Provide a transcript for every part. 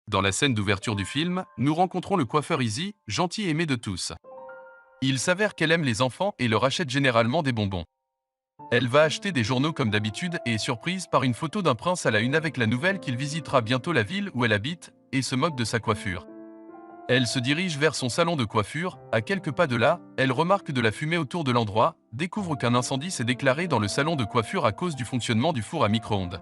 Dans la scène d'ouverture du film, nous rencontrons le coiffeur Izzy, gentil et aimé de tous. Il s'avère qu'elle aime les enfants et leur achète généralement des bonbons. Elle va acheter des journaux comme d'habitude et est surprise par une photo d'un prince à la une avec la nouvelle qu'il visitera bientôt la ville où elle habite et se moque de sa coiffure. Elle se dirige vers son salon de coiffure, à quelques pas de là, elle remarque de la fumée autour de l'endroit, découvre qu'un incendie s'est déclaré dans le salon de coiffure à cause du fonctionnement du four à micro-ondes.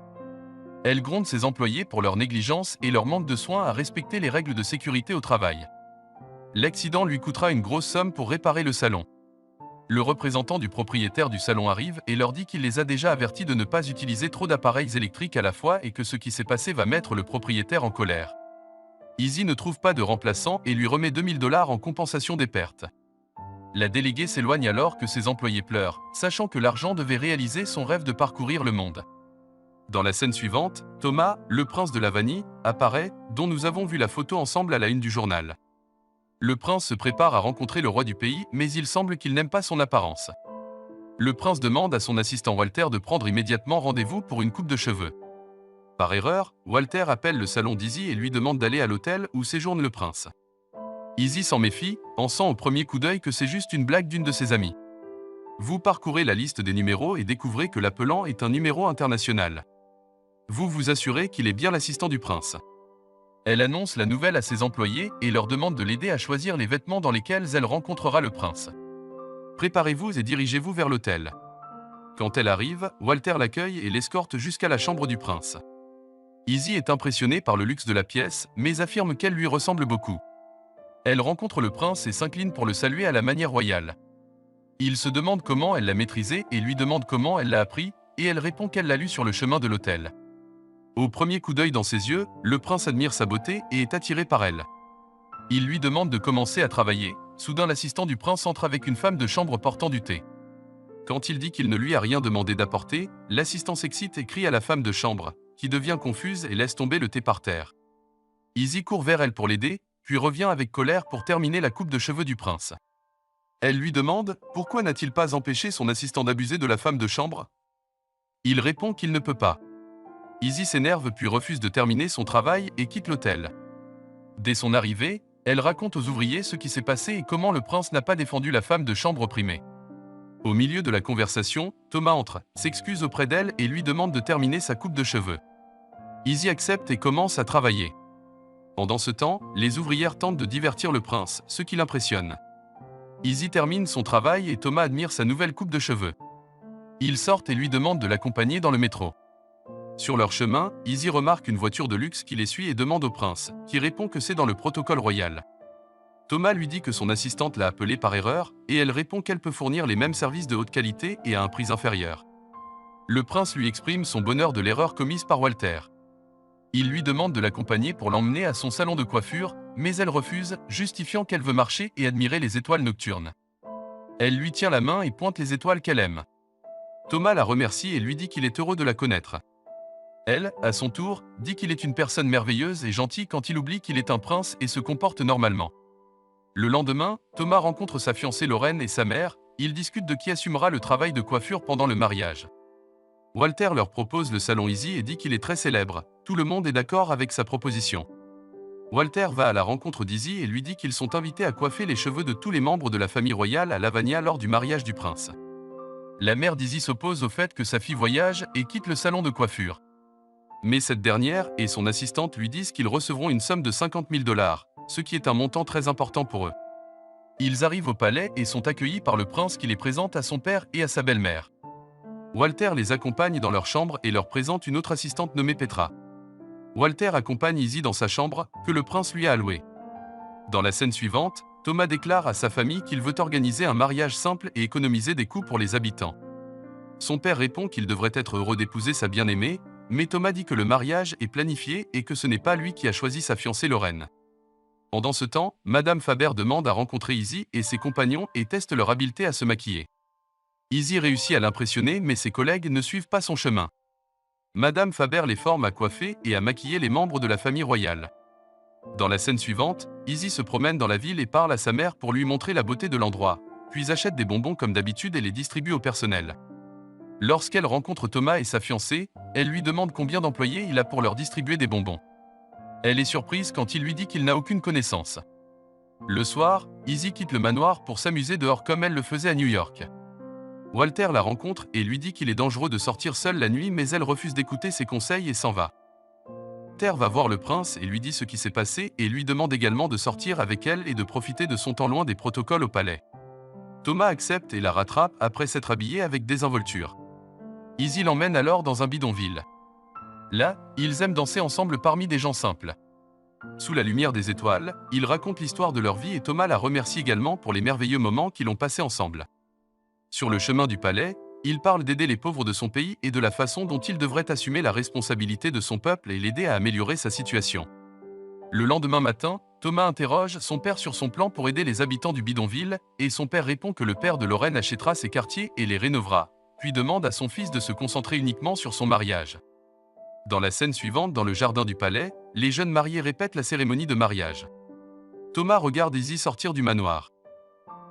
Elle gronde ses employés pour leur négligence et leur manque de soin à respecter les règles de sécurité au travail. L'accident lui coûtera une grosse somme pour réparer le salon. Le représentant du propriétaire du salon arrive et leur dit qu'il les a déjà avertis de ne pas utiliser trop d'appareils électriques à la fois et que ce qui s'est passé va mettre le propriétaire en colère. Izzy ne trouve pas de remplaçant et lui remet 2000 $ en compensation des pertes. La déléguée s'éloigne alors que ses employés pleurent, sachant que l'argent devait réaliser son rêve de parcourir le monde. Dans la scène suivante, Thomas, le prince de la vanille, apparaît, dont nous avons vu la photo ensemble à la une du journal. Le prince se prépare à rencontrer le roi du pays, mais il semble qu'il n'aime pas son apparence. Le prince demande à son assistant Walter de prendre immédiatement rendez-vous pour une coupe de cheveux. Par erreur, Walter appelle le salon d'Izzy et lui demande d'aller à l'hôtel où séjourne le prince. Izzy s'en méfie, pensant au premier coup d'œil que c'est juste une blague d'une de ses amies. Vous parcourez la liste des numéros et découvrez que l'appelant est un numéro international. Vous vous assurez qu'il est bien l'assistant du prince. Elle annonce la nouvelle à ses employés et leur demande de l'aider à choisir les vêtements dans lesquels elle rencontrera le prince. Préparez-vous et dirigez-vous vers l'hôtel. Quand elle arrive, Walter l'accueille et l'escorte jusqu'à la chambre du prince. Izzy est impressionnée par le luxe de la pièce, mais affirme qu'elle lui ressemble beaucoup. Elle rencontre le prince et s'incline pour le saluer à la manière royale. Il se demande comment elle l'a maîtrisé et lui demande comment elle l'a appris, et elle répond qu'elle l'a lu sur le chemin de l'hôtel. Au premier coup d'œil dans ses yeux, le prince admire sa beauté et est attiré par elle. Il lui demande de commencer à travailler. Soudain, l'assistant du prince entre avec une femme de chambre portant du thé. Quand il dit qu'il ne lui a rien demandé d'apporter, l'assistant s'excite et crie à la femme de chambre, qui devient confuse et laisse tomber le thé par terre. Izzy court vers elle pour l'aider, puis revient avec colère pour terminer la coupe de cheveux du prince. Elle lui demande pourquoi n'a-t-il pas empêché son assistant d'abuser de la femme de chambre. Il répond qu'il ne peut pas. Izzy s'énerve puis refuse de terminer son travail et quitte l'hôtel. Dès son arrivée, elle raconte aux ouvriers ce qui s'est passé et comment le prince n'a pas défendu la femme de chambre opprimée. Au milieu de la conversation, Thomas entre, s'excuse auprès d'elle et lui demande de terminer sa coupe de cheveux. Izzy accepte et commence à travailler. Pendant ce temps, les ouvrières tentent de divertir le prince, ce qui l'impressionne. Izzy termine son travail et Thomas admire sa nouvelle coupe de cheveux. Ils sortent et lui demandent de l'accompagner dans le métro. Sur leur chemin, Izzy remarque une voiture de luxe qui les suit et demande au prince, qui répond que c'est dans le protocole royal. Thomas lui dit que son assistante l'a appelée par erreur, et elle répond qu'elle peut fournir les mêmes services de haute qualité et à un prix inférieur. Le prince lui exprime son bonheur de l'erreur commise par Walter. Il lui demande de l'accompagner pour l'emmener à son salon de coiffure, mais elle refuse, justifiant qu'elle veut marcher et admirer les étoiles nocturnes. Elle lui tient la main et pointe les étoiles qu'elle aime. Thomas la remercie et lui dit qu'il est heureux de la connaître. Elle, à son tour, dit qu'il est une personne merveilleuse et gentille quand il oublie qu'il est un prince et se comporte normalement. Le lendemain, Thomas rencontre sa fiancée Lorraine et sa mère, ils discutent de qui assumera le travail de coiffure pendant le mariage. Walter leur propose le salon Izzy et dit qu'il est très célèbre, tout le monde est d'accord avec sa proposition. Walter va à la rencontre d'Izzy et lui dit qu'ils sont invités à coiffer les cheveux de tous les membres de la famille royale à Lavagna lors du mariage du prince. La mère d'Izzy s'oppose au fait que sa fille voyage et quitte le salon de coiffure. Mais cette dernière et son assistante lui disent qu'ils recevront une somme de 50 000 $, ce qui est un montant très important pour eux. Ils arrivent au palais et sont accueillis par le prince qui les présente à son père et à sa belle-mère. Walter les accompagne dans leur chambre et leur présente une autre assistante nommée Petra. Walter accompagne Izzy dans sa chambre, que le prince lui a allouée. Dans la scène suivante, Thomas déclare à sa famille qu'il veut organiser un mariage simple et économiser des coûts pour les habitants. Son père répond qu'il devrait être heureux d'épouser sa bien-aimée, mais Thomas dit que le mariage est planifié et que ce n'est pas lui qui a choisi sa fiancée Lorraine. Pendant ce temps, Madame Faber demande à rencontrer Izzy et ses compagnons et teste leur habileté à se maquiller. Izzy réussit à l'impressionner mais ses collègues ne suivent pas son chemin. Madame Faber les forme à coiffer et à maquiller les membres de la famille royale. Dans la scène suivante, Izzy se promène dans la ville et parle à sa mère pour lui montrer la beauté de l'endroit, puis achète des bonbons comme d'habitude et les distribue au personnel. Lorsqu'elle rencontre Thomas et sa fiancée, elle lui demande combien d'employés il a pour leur distribuer des bonbons. Elle est surprise quand il lui dit qu'il n'a aucune connaissance. Le soir, Izzy quitte le manoir pour s'amuser dehors comme elle le faisait à New York. Walter la rencontre et lui dit qu'il est dangereux de sortir seule la nuit, mais elle refuse d'écouter ses conseils et s'en va. Walter va voir le prince et lui dit ce qui s'est passé et lui demande également de sortir avec elle et de profiter de son temps loin des protocoles au palais. Thomas accepte et la rattrape après s'être habillé avec désinvolture. Izzy l'emmène alors dans un bidonville. Là, ils aiment danser ensemble parmi des gens simples. Sous la lumière des étoiles, ils racontent l'histoire de leur vie et Thomas la remercie également pour les merveilleux moments qu'ils ont passés ensemble. Sur le chemin du palais, il parle d'aider les pauvres de son pays et de la façon dont il devrait assumer la responsabilité de son peuple et l'aider à améliorer sa situation. Le lendemain matin, Thomas interroge son père sur son plan pour aider les habitants du bidonville, et son père répond que le père de Lorraine achètera ses quartiers et les rénovera, puis demande à son fils de se concentrer uniquement sur son mariage. Dans la scène suivante, dans le jardin du palais, les jeunes mariés répètent la cérémonie de mariage. Thomas regarde Izzy sortir du manoir.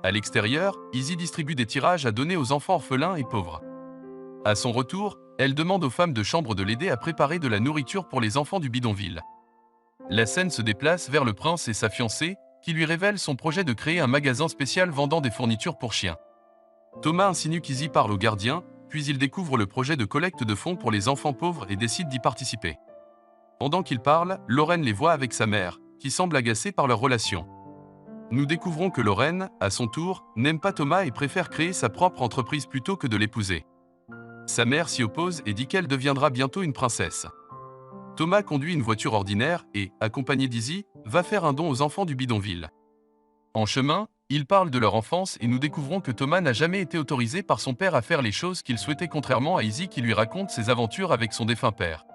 À l'extérieur, Izzy distribue des tirages à donner aux enfants orphelins et pauvres. À son retour, elle demande aux femmes de chambre de l'aider à préparer de la nourriture pour les enfants du bidonville. La scène se déplace vers le prince et sa fiancée, qui lui révèle son projet de créer un magasin spécial vendant des fournitures pour chiens. Thomas insinue qu'Izzy parle au gardien, puis il découvre le projet de collecte de fonds pour les enfants pauvres et décide d'y participer. Pendant qu'il parle, Lorraine les voit avec sa mère, qui semble agacée par leur relation. Nous découvrons que Lorraine, à son tour, n'aime pas Thomas et préfère créer sa propre entreprise plutôt que de l'épouser. Sa mère s'y oppose et dit qu'elle deviendra bientôt une princesse. Thomas conduit une voiture ordinaire et, accompagné d'Izzy, va faire un don aux enfants du bidonville. En chemin, ils parlent de leur enfance et nous découvrons que Thomas n'a jamais été autorisé par son père à faire les choses qu'il souhaitait, contrairement à Izzy qui lui raconte ses aventures avec son défunt père.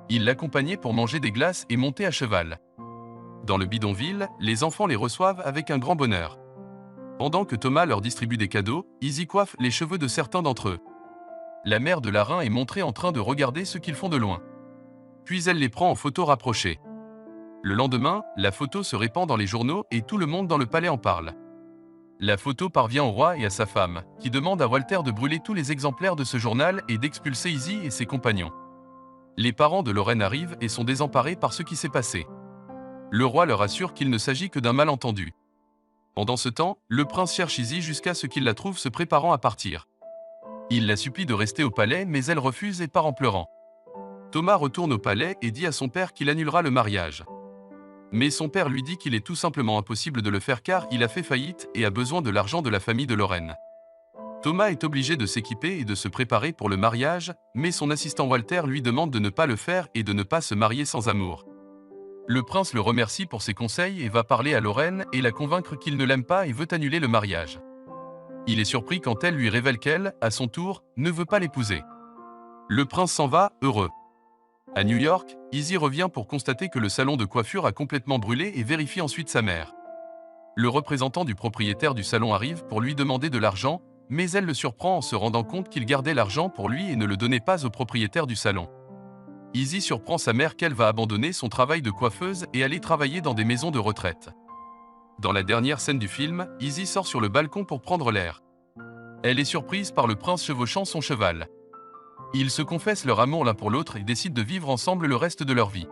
Il l'accompagnait pour manger des glaces et monter à cheval. Dans le bidonville, les enfants les reçoivent avec un grand bonheur. Pendant que Thomas leur distribue des cadeaux, Izzy coiffe les cheveux de certains d'entre eux. La mère de Larin est montrée en train de regarder ce qu'ils font de loin. Puis elle les prend en photo rapprochée. Le lendemain, la photo se répand dans les journaux et tout le monde dans le palais en parle. La photo parvient au roi et à sa femme, qui demandent à Walter de brûler tous les exemplaires de ce journal et d'expulser Izzy et ses compagnons. Les parents de Lorraine arrivent et sont désemparés par ce qui s'est passé. Le roi leur assure qu'il ne s'agit que d'un malentendu. Pendant ce temps, le prince cherche Izzy jusqu'à ce qu'il la trouve se préparant à partir. Il la supplie de rester au palais, mais elle refuse et part en pleurant. Thomas retourne au palais et dit à son père qu'il annulera le mariage. Mais son père lui dit qu'il est tout simplement impossible de le faire car il a fait faillite et a besoin de l'argent de la famille de Lorraine. Thomas est obligé de s'équiper et de se préparer pour le mariage, mais son assistant Walter lui demande de ne pas le faire et de ne pas se marier sans amour. Le prince le remercie pour ses conseils et va parler à Lorraine et la convaincre qu'il ne l'aime pas et veut annuler le mariage. Il est surpris quand elle lui révèle qu'elle, à son tour, ne veut pas l'épouser. Le prince s'en va, heureux. À New York, Izzy revient pour constater que le salon de coiffure a complètement brûlé et vérifie ensuite sa mère. Le représentant du propriétaire du salon arrive pour lui demander de l'argent, mais elle le surprend en se rendant compte qu'il gardait l'argent pour lui et ne le donnait pas au propriétaire du salon. Izzy surprend sa mère qu'elle va abandonner son travail de coiffeuse et aller travailler dans des maisons de retraite. Dans la dernière scène du film, Izzy sort sur le balcon pour prendre l'air. Elle est surprise par le prince chevauchant son cheval. Ils se confessent leur amour l'un pour l'autre et décident de vivre ensemble le reste de leur vie.